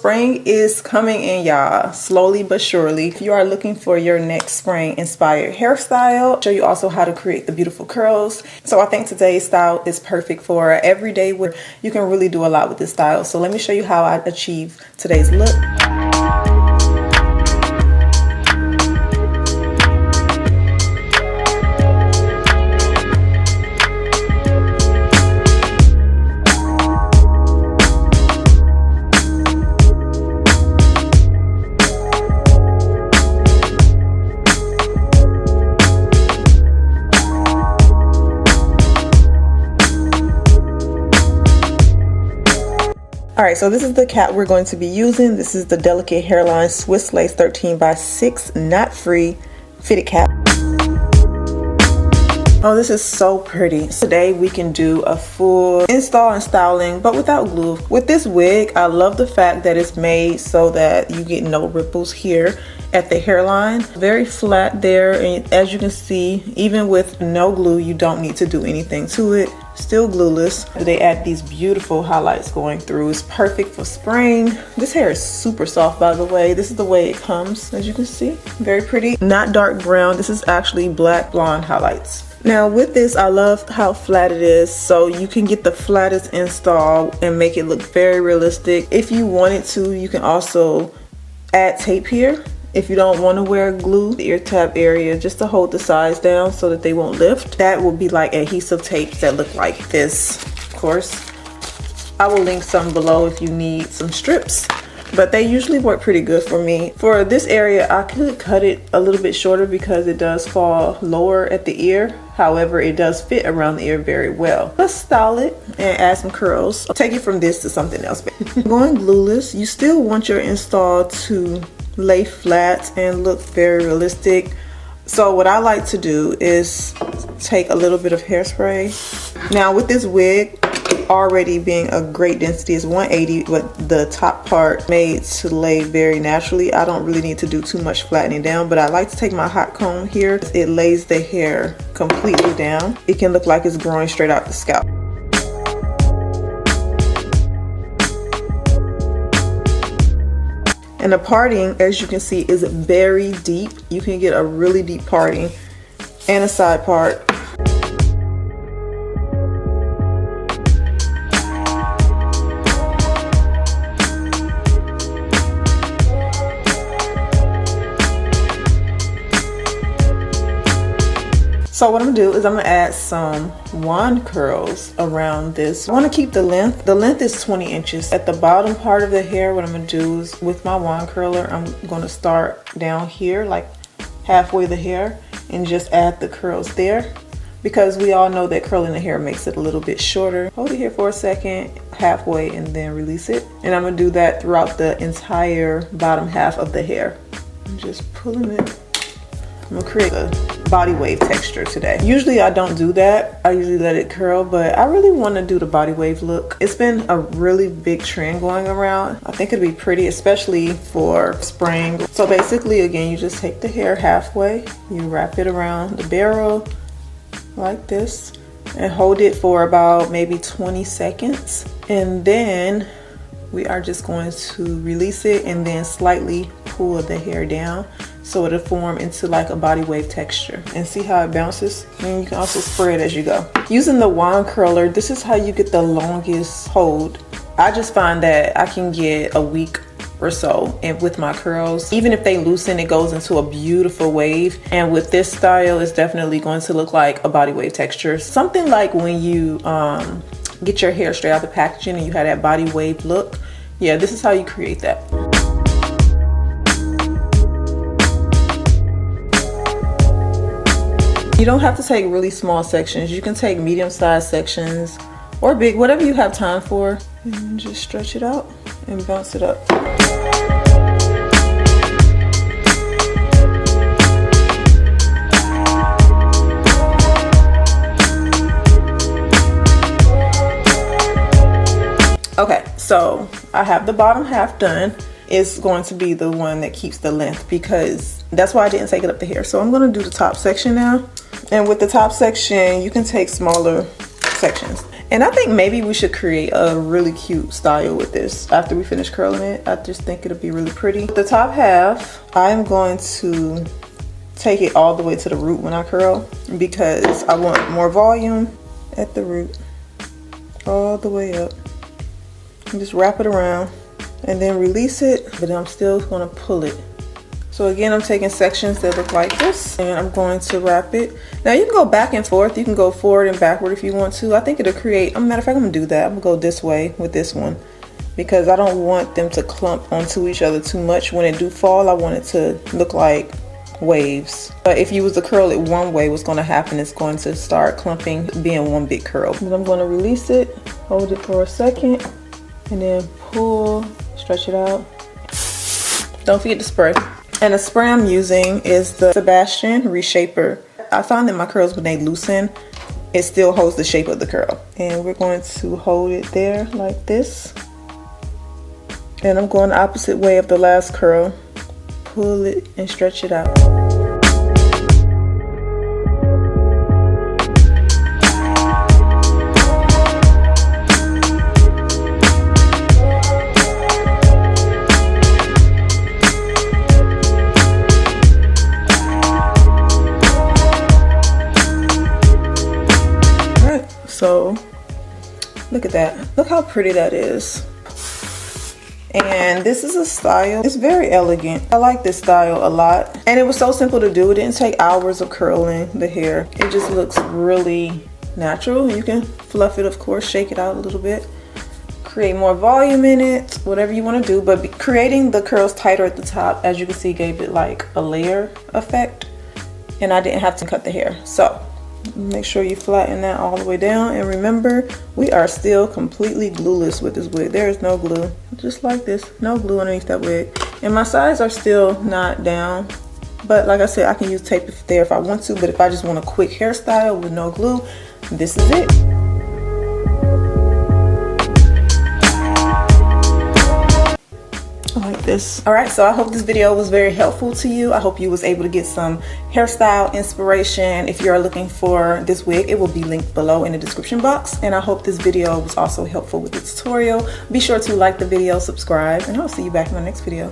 Spring is coming in, y'all, slowly but surely. If you are looking for your next spring inspired hairstyle, I'll show you also how to create the beautiful curls. So I think today's style is perfect for every day where you can really do a lot with this style. So let me show you how I achieve today's look. Alright, so this is the cap we're going to be using. This is the Delicate Hairline Swiss Lace 13x6 knot free fitted cap. Oh, this is so pretty. Today we can do a full install and styling, but without glue. With this wig, I love the fact that it's made so that you get no ripples here at the hairline. Very flat there, and as you can see, even with no glue, you don't need to do anything to it. Still glueless. They add these beautiful highlights going through. It's perfect for spring. This hair is super soft, by the way. This is the way it comes, as you can see. Very pretty. Not dark brown. This is actually black blonde highlights. Now with this, I love how flat it is, so you can get the flattest install and make it look very realistic. If you wanted to, you can also add tape here if you don't want to wear glue. The ear tab area just to hold the sides down so that they won't lift. That will be like adhesive tapes that look like this. Of course, I will link some below if you need some strips, but they usually work pretty good for me. For this area, I could cut it a little bit shorter because it does fall lower at the ear. However, it does fit around the ear very well. Let's style it and add some curls. I'll take it from this to something else. Going glueless, you still want your install to lay flat and look very realistic. So what I like to do is take a little bit of hairspray. Now with this wig already being a great density, is 180, but the top part made to lay very naturally. I don't really need to do too much flattening down, but I like to take my hot comb here. It lays the hair completely down. It can look like it's growing straight out the scalp. And the parting, as you can see, is very deep. You can get a really deep parting and a side part. So what I'm gonna do is I'm gonna add some wand curls around this. I wanna keep the length. The length is 20 inches. At the bottom part of the hair, what I'm gonna do is with my wand curler, I'm gonna start down here, like halfway the hair, and just add the curls there. Because we all know that curling the hair makes it a little bit shorter. Hold it here for a second, halfway, and then release it. And I'm gonna do that throughout the entire bottom half of the hair. I'm just pulling it. I'm gonna create a body wave texture today. Usually I don't do that. I usually let it curl, but I really want to do the body wave look. It's been a really big trend going around. I think it'd be pretty, especially for spring. So basically, again, you just take the hair halfway, you wrap it around the barrel like this, and hold it for about maybe 20 seconds. And then we are just going to release it and then slightly pull the hair down so it'll form into like a body wave texture. And see how it bounces? And you can also spray it as you go. Using the wand curler, this is how you get the longest hold. I just find that I can get a week or so, and with my curls, even if they loosen, it goes into a beautiful wave. And with this style, it's definitely going to look like a body wave texture. Something like when you get your hair straight out of the packaging and you have that body wave look. Yeah, this is how you create that. You don't have to take really small sections. You can take medium-sized sections or big, whatever you have time for, and just stretch it out and bounce it up. Okay, so I have the bottom half done. It's going to be the one that keeps the length because that's why I didn't take it up the hair. So I'm gonna do the top section now. And with the top section, you can take smaller sections. And I think maybe we should create a really cute style with this after we finish curling it. I just think it'll be really pretty. The top half, I'm going to take it all the way to the root when I curl because I want more volume at the root, all the way up. And just wrap it around and then release it, but I'm still gonna pull it. So again, I'm taking sections that look like this and I'm going to wrap it. Now you can go back and forth. You can go forward and backward if you want to. I think it'll create, matter of fact, I'm gonna do that. I'm gonna go this way with this one because I don't want them to clump onto each other too much. When it do fall, I want it to look like waves. But if you was to curl it one way, what's gonna happen is going to start clumping, being one big curl. Then I'm gonna release it, hold it for a second, and then pull, stretch it out. Don't forget to spray. And the spray I'm using is the Sebastian Reshaper. I found that my curls, when they loosen, it still holds the shape of the curl. And we're going to hold it there like this. And I'm going the opposite way of the last curl. Pull it and stretch it out. So look at that. Look how pretty that is. And this is a style, it's very elegant. I like this style a lot. And it was so simple to do. It didn't take hours of curling the hair. It just looks really natural. You can fluff it, of course, shake it out a little bit. Create more volume in it, whatever you want to do. But creating the curls tighter at the top, as you can see, gave it like a layer effect. And I didn't have to cut the hair. So make sure you flatten that all the way down, and remember, we are still completely glueless with this wig. There is no glue, just like this, no glue underneath that wig. And my sides are still not down, but like I said, I can use tape there if I want to, but if I just want a quick hairstyle with no glue, this is it. Like this. All right, so I hope this video was very helpful to you. I hope you was able to get some hairstyle inspiration. If you are looking for this wig, it will be linked below in the description box. And I hope this video was also helpful with the tutorial. Be sure to like the video, subscribe, and I'll see you back in my next video.